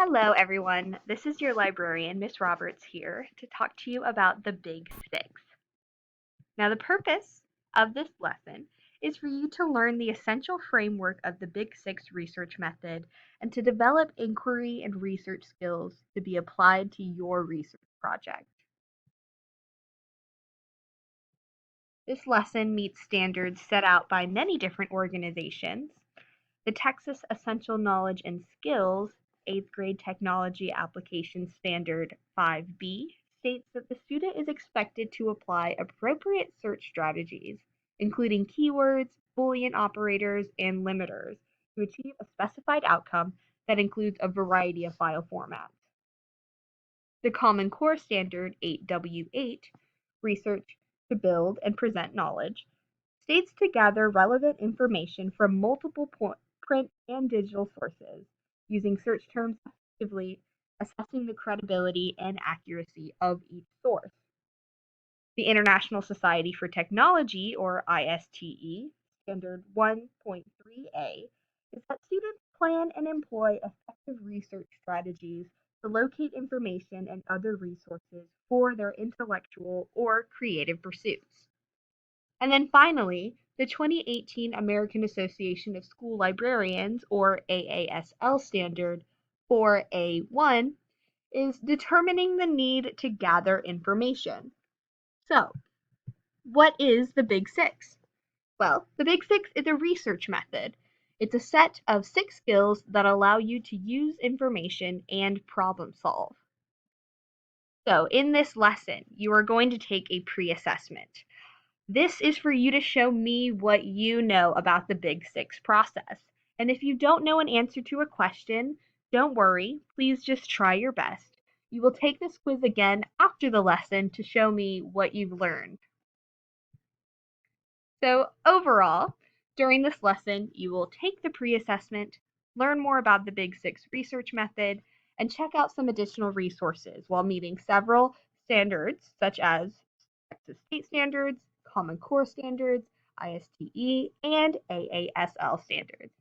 Hello, everyone. This is your librarian, Miss Roberts, here to talk to you about the Big 6. Now, the purpose of this lesson is for you to learn the essential framework of the Big 6 research method and to develop inquiry and research skills to be applied to your research project. This lesson meets standards set out by many different organizations. The Texas Essential Knowledge and Skills 8th grade technology application standard 5B states that the student is expected to apply appropriate search strategies, including keywords, Boolean operators, and limiters, to achieve a specified outcome that includes a variety of file formats. The Common Core Standard 8W8, Research to Build and Present Knowledge, states to gather relevant information from multiple print and digital sources, using search terms effectively, assessing the credibility and accuracy of each source. The International Society for Technology, or ISTE, Standard 1.3a, is that students plan and employ effective research strategies to locate information and other resources for their intellectual or creative pursuits. And then finally, the 2018 American Association of School Librarians, or AASL standard 4A1, is determining the need to gather information. So, what is the Big 6? Well, the Big 6 is a research method. It's a set of 6 skills that allow you to use information and problem solve. So, in this lesson, you are going to take a pre-assessment. This is for you to show me what you know about the Big 6 process. And if you don't know an answer to a question, don't worry, please just try your best. You will take this quiz again after the lesson to show me what you've learned. So overall, during this lesson, you will take the pre-assessment, learn more about the Big 6 research method, and check out some additional resources while meeting several standards such as Texas state standards, Common Core standards, ISTE, and AASL standards.